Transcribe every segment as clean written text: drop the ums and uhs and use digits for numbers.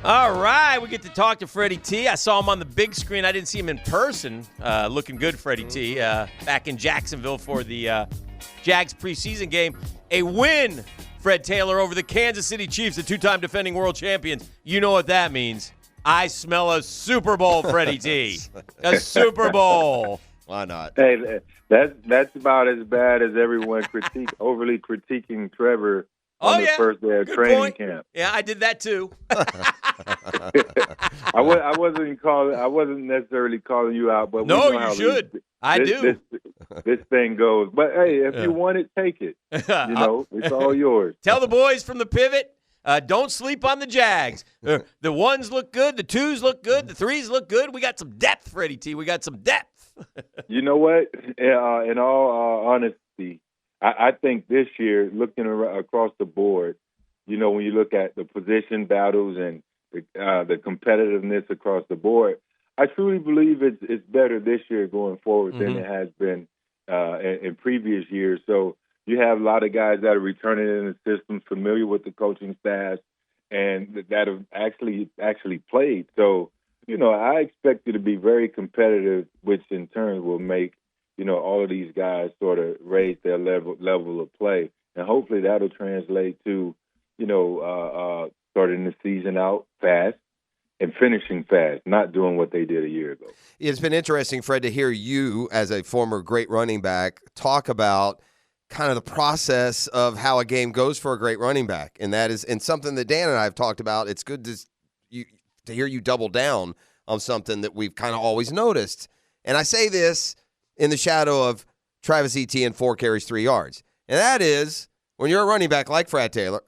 All right, we get to talk to Freddie T. I saw him on the big screen. I didn't see him in person. Looking good, Freddie T. Back in Jacksonville for the Jags preseason game. A win, Fred Taylor, over the Kansas City Chiefs, the two-time defending world champions. You know what that means. I smell a Super Bowl, Freddie T. A Super Bowl. Why not? Hey, that's about as bad as everyone overly critiquing Trevor on the first day of training camp. Yeah, I did that too. I wasn't necessarily calling you out, but no, you should. I do. This thing goes. But hey, if you want it, take it. You know, it's all yours. Tell the boys from the pivot, don't sleep on the Jags. The ones look good, the twos look good, the threes look good. We got some depth, Freddie T. We got some depth. You know what? In all honesty, I think this year, looking across the board, you know, when you look at the position battles and the competitiveness across the board, I truly believe it's better this year going forward than it has been in previous years. So you have a lot of guys that are returning in the system, familiar with the coaching staff, and that have actually played. So, you know, I expect it to be very competitive, which in turn will make, you know, all of these guys sort of raise their level of play. And hopefully that'll translate to, you know, starting the season out fast and finishing fast, not doing what they did a year ago. It's been interesting, Fred, to hear you as a former great running back talk about kind of the process of how a game goes for a great running back. And that is, and something that Dan and I have talked about, it's good to hear you double down on something that we've kind of always noticed. And I say this in the shadow of Travis Etienne, 4 carries, 3 yards. And that is, when you're a running back like Fred Taylor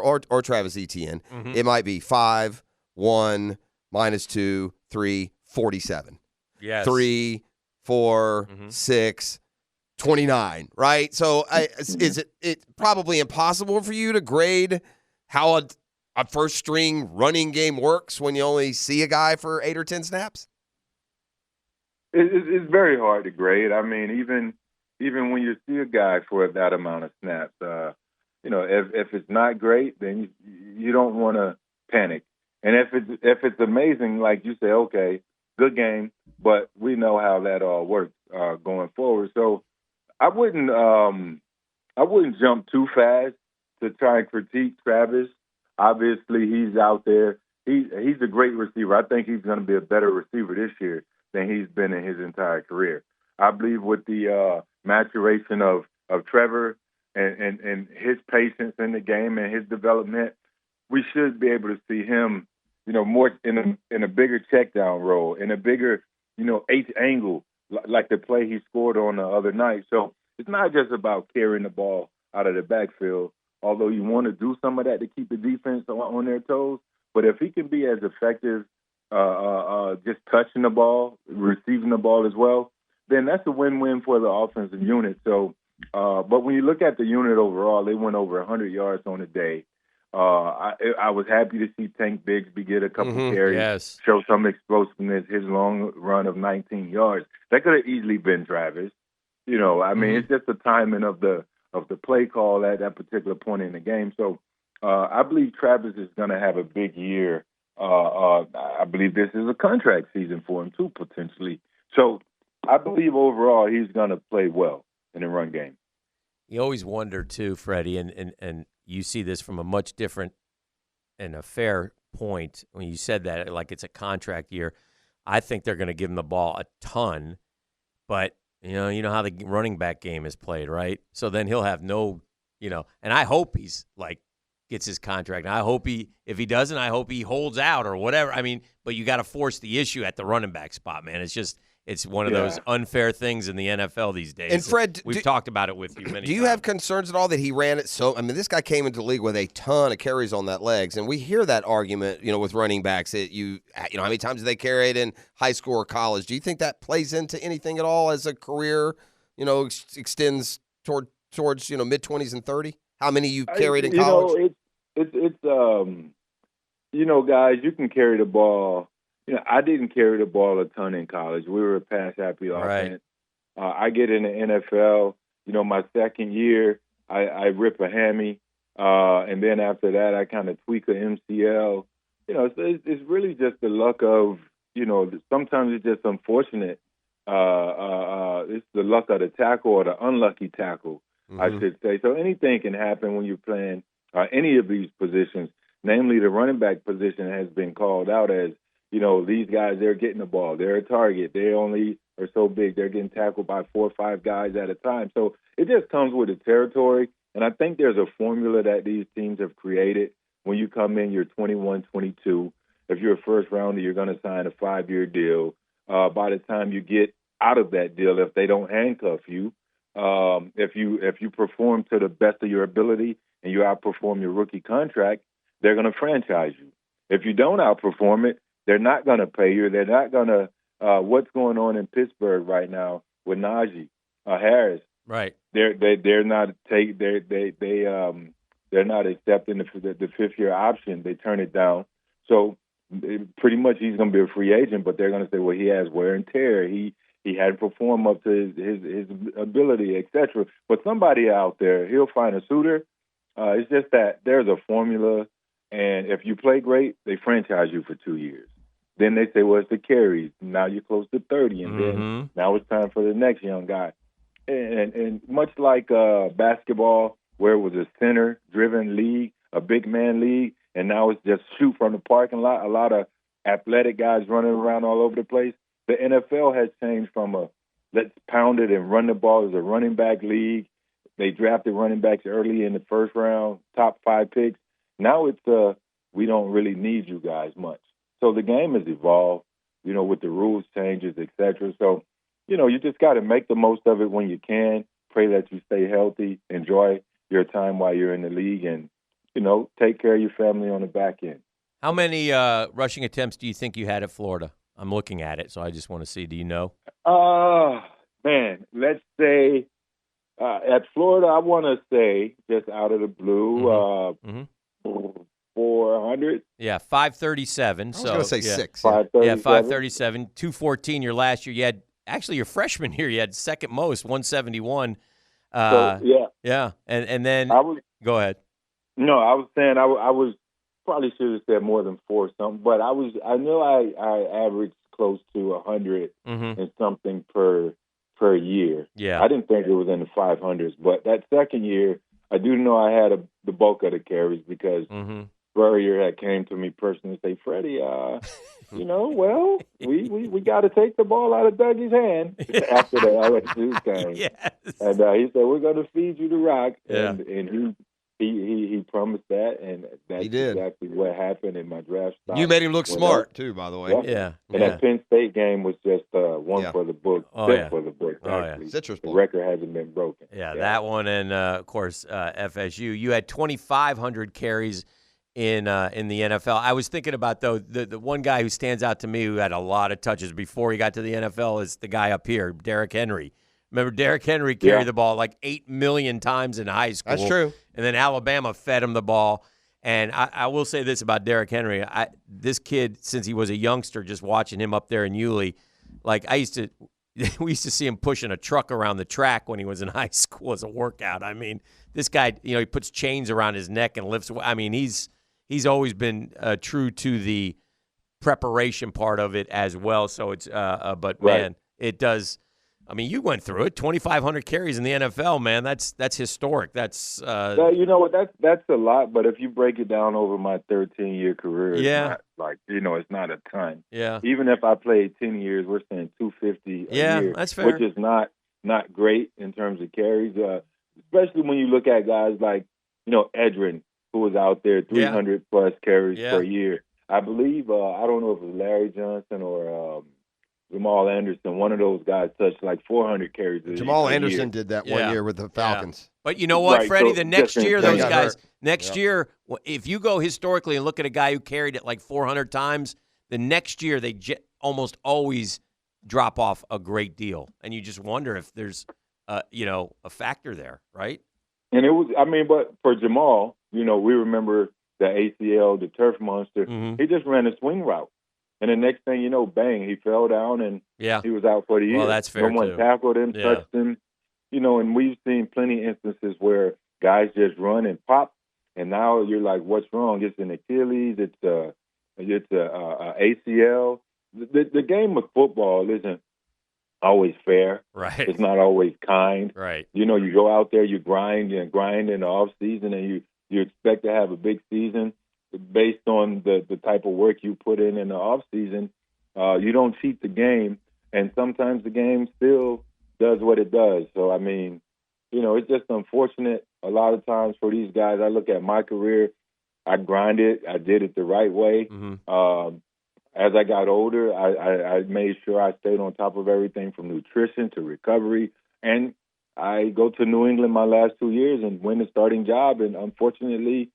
or Travis Etienne, it might be 5, 1, -2, 3, 47. Yes. 3, 4, 6, 29, right? So is it probably impossible for you to grade how a first-string running game works when you only see a guy for 8 or 10 snaps? It's very hard to grade. I mean, even when you see a guy for that amount of snaps, you know, if it's not great, then you don't want to panic. And if it's amazing, like you say, okay, good game, but we know how that all works going forward. So I wouldn't jump too fast to try and critique Travis. Obviously, he's out there. He's a great receiver. I think he's going to be a better receiver this year than he's been in his entire career. I believe with the maturation of Trevor and his patience in the game and his development, we should be able to see him, you know, more in a bigger check down role, in a bigger, you know, H angle, like the play he scored on the other night. So it's not just about carrying the ball out of the backfield, although you want to do some of that to keep the defense on their toes. But if he can be as effective just touching the ball, receiving the ball as well, then that's a win-win for the offensive unit. So, but when you look at the unit overall, they went over 100 yards on the day. I was happy to see Tank Bigsby get a couple carries, show some explosiveness, his long run of 19 yards. That could have easily been Travis. You know, I mean, it's just the timing of the play call at that particular point in the game. So I believe Travis is going to have a big year. I believe this is a contract season for him too, potentially. So I believe overall he's going to play well in the run game. You always wonder too, Freddie, and you see this from a much different and a fair point when you said that, like it's a contract year. I think they're going to give him the ball a ton, but you know how the running back game is played, right? So then he'll have no, and I hope he's like gets his contract. And I hope if he doesn't, I hope he holds out or whatever. I mean, but you got to force the issue at the running back spot, man. It's one of those unfair things in the NFL these days. And Fred, we've talked about it with you many times. Do you have concerns at all that he ran it so? I mean, this guy came into the league with a ton of carries on that legs, and we hear that argument, with running backs that how many times do they carry it in high school or college? Do you think that plays into anything at all as a career, extends towards mid-20s and 30? How many you carried in college? Guys, you can carry the ball. I didn't carry the ball a ton in college. We were a pass-happy offense. I get in the NFL, my second year, I rip a hammy. And then after that, I kind of tweak a MCL. it's really just the luck of, sometimes it's just unfortunate. It's the luck of the tackle or the unlucky tackle, I should say. So anything can happen when you're playing any of these positions. Namely, the running back position has been called out as, these guys, they're getting the ball. They're a target. They only are so big. They're getting tackled by 4 or 5 guys at a time. So it just comes with the territory. And I think there's a formula that these teams have created. When you come in, you're 21, 22. If you're a first rounder, you're going to sign a 5-year deal. By the time you get out of that deal, if they don't handcuff you, if you perform to the best of your ability and you outperform your rookie contract, they're going to franchise you. If you don't outperform it, they're not going to pay you. They're not going to. What's going on in Pittsburgh right now with Najee Harris? Right. They're not they're not accepting the 5th-year option. They turn it down. So pretty much he's going to be a free agent, but they're going to say, well, he has wear and tear. He hadn't performed up to his ability, etc. But somebody out there, he'll find a suitor. It's just that there's a formula, and if you play great, they franchise you for 2 years. Then they say, well, it's the carries. Now you're close to 30, and then now it's time for the next young guy. And much like basketball, where it was a center-driven league, a big man league, and now it's just shoot from the parking lot, a lot of athletic guys running around all over the place. The NFL has changed from a let's pound it and run the ball as a running back league. They drafted running backs early in the first round, top 5 picks. Now it's we don't really need you guys much. So the game has evolved, with the rules changes, etc. So, you just got to make the most of it when you can. Pray that you stay healthy, enjoy your time while you're in the league, and, take care of your family on the back end. How many rushing attempts do you think you had at Florida? I'm looking at it, so I just want to see. Do you know? Man, let's say at Florida, I want to say, just out of the blue, 400. Yeah, 537. I was going to say 6. 537. 214 your last year. You had, actually, your freshman year, you had second most, 171. Yeah. And then, go ahead. No, I was saying I was probably should have said more than 4 something, but I know I averaged close to 100 and something per year. Yeah. I didn't think it was in the 500s, but that second year, I do know I had the bulk of the carries because Spurrier had came to me personally and say, Freddie, well, we got to take the ball out of Dougie's hand after the LSU game. Yes. And he said, we're going to feed you the rock. Yeah. And he promised that, and that's exactly what happened in my draft stock. You made him look smart, too, by the way. Yeah. And that Penn State game was just one for the book. For the book, actually. Citrus the record hasn't been broken. Yeah, that one, and, of course, FSU. You had 2,500 carries in the NFL. I was thinking about, though, the one guy who stands out to me who had a lot of touches before he got to the NFL is the guy up here, Derrick Henry. Remember, Derrick Henry carried the ball like 8 million times in high school. That's true. And then Alabama fed him the ball. And I will say this about Derrick Henry. This kid, since he was a youngster, just watching him up there in Yulee, like we used to see him pushing a truck around the track when he was in high school as a workout. I mean, this guy, he puts chains around his neck and lifts. I mean, he's always been true to the preparation part of it as well. So it's, man, it does. I mean, you went through it. 2,500 carries in the NFL, man. That's historic. That's you know what? That's a lot. But if you break it down over my 13-year career, it's not it's not a ton. Yeah. Even if I played 10 years, we're saying 250 a year, that's fair. which is not great in terms of carries. Especially when you look at guys like Edrin, who was out there 300 plus carries per year. I believe I don't know if it was Larry Johnson or Jamal Anderson, one of those guys touched like 400 carries. Jamal Anderson did that one year with the Falcons. But you know what, Freddie? So the next year, those guys, hurt. Year, if you go historically and look at a guy who carried it like 400 times, the next year they almost always drop off a great deal. And you just wonder if there's, a factor there, right? And it was, but for Jamal, we remember the ACL, the turf monster. He just ran a swing route. And the next thing you know, bang, he fell down and he was out for the year. Well, that's fair, no one tackled him, touched him. And we've seen plenty of instances where guys just run and pop, and now you're like, what's wrong? It's an Achilles, it's it's a ACL. The game of football isn't always fair. Right. It's not always kind. Right. You know, you go out there, you grind in the off season, and you expect to have a big season based on the type of work you put in the off season. You don't cheat the game, and sometimes the game still does what it does. So, I mean, you know, it's just unfortunate a lot of times for these guys. I look at my career, I grinded, I did it the right way. Mm-hmm. As I got older, I made sure I stayed on top of everything from nutrition to recovery. And I go to New England my last 2 years and win the starting job. And unfortunately,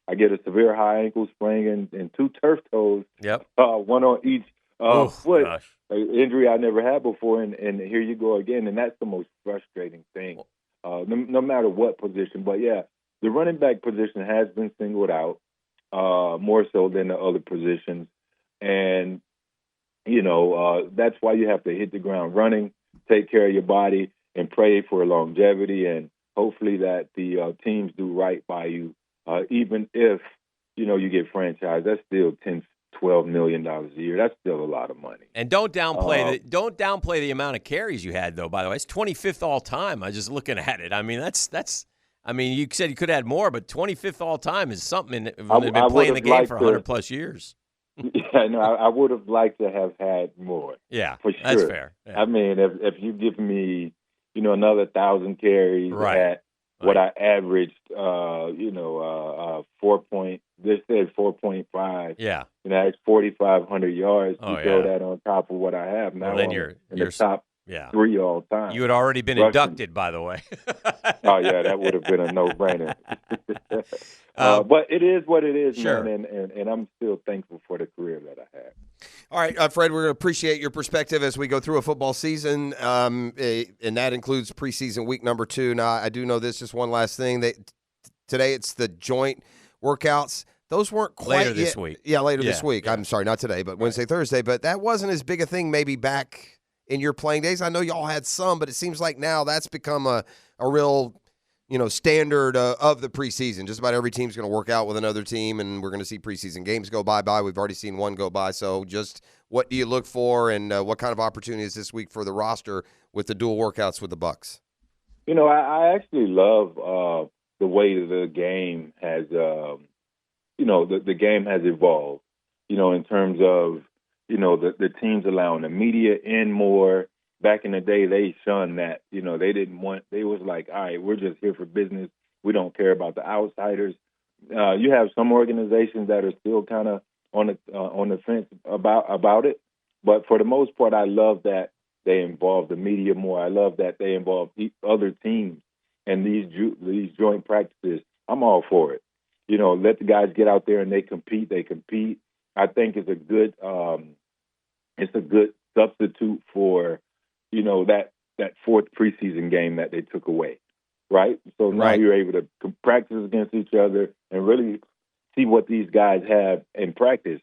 I get a severe high ankle sprain and 2 turf toes, Yep. one on each foot. Gosh. An injury I never had before. And here you go again. And that's the most frustrating thing, no matter what position. But, yeah, the running back position has been singled out more so than the other positions. And, you know, that's why you have to hit the ground running, take care of your body, and pray for longevity. And hopefully that the teams do right by you, even if, you know, you get franchised. That's still $10-12 million a year. That's still a lot of money. And don't downplay the amount of carries you had, though. By the way, it's 25th all time. I was just looking at it. I mean, that's. I mean, you said you could have had more, but 25th all time is something. They've been playing the game for 100 plus years. Yeah, no, I would have liked to have had more. Yeah, for sure. That's fair. Yeah. I mean, if you give me, you know, another 1,000 carries at what I averaged, 4.5. Yeah, you know, that's 4,500 yards. Oh, You throw that on top of what I have now. Well, then you're you're the top 3 all time. You had already been inducted, by the way. Oh yeah, that would have been a no-brainer. But it is what it is, sure. man, and I'm still thankful for the career that I had. All right, Fred, we're going to appreciate your perspective as we go through a football season, and that includes preseason week number 2. Now, I do know this, just one last thing. Today it's the joint workouts. Those weren't quite later this week. Yeah, later this week. Yeah. I'm sorry, not today, but Wednesday, Thursday. But that wasn't as big a thing maybe back in your playing days. I know y'all had some, but it seems like now that's become a real – standard of the preseason. Just about every team's going to work out with another team, and we're going to see preseason games go by. We've already seen one go by. So just what do you look for, and what kind of opportunity is this week for the roster with the dual workouts with the Bucs? You know, I actually love the way the game has, the game has evolved, in terms of, the teams allowing the media in more. Back in the day, they shunned that. They was like, all right, we're just here for business. We don't care about the outsiders. You have some organizations that are still kind of on the fence about it. But for the most part, I love that they involve the media more. I love that they involve other teams and these joint practices. I'm all for it. Let the guys get out there and they compete. I think it's a good substitute for that fourth preseason game that they took away, right? So now you're able to practice against each other and really see what these guys have in practice.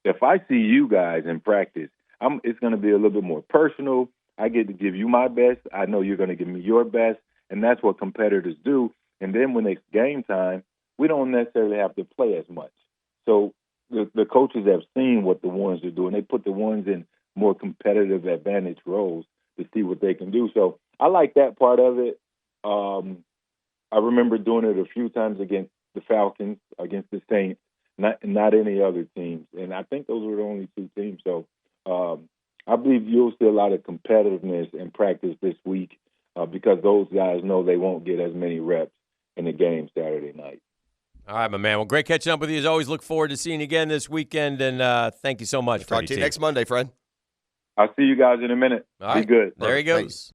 If I see you guys in practice, it's going to be a little bit more personal. I get to give you my best. I know you're going to give me your best, and that's what competitors do. And then when it's game time, we don't necessarily have to play as much. So the coaches have seen what the ones are doing. They put the ones in more competitive advantage roles to see what they can do. So I like that part of it. I remember doing it a few times against the Falcons, against the Saints, not any other teams. And I think those were the only 2 teams. So I believe you'll see a lot of competitiveness in practice this week because those guys know they won't get as many reps in the game Saturday night. All right, my man. Well, great catching up with you. As always, look forward to seeing you again this weekend. And thank you so much, Talk to you next Monday, Fred. I'll see you guys in a minute. All right. Be good. There he goes. Thanks.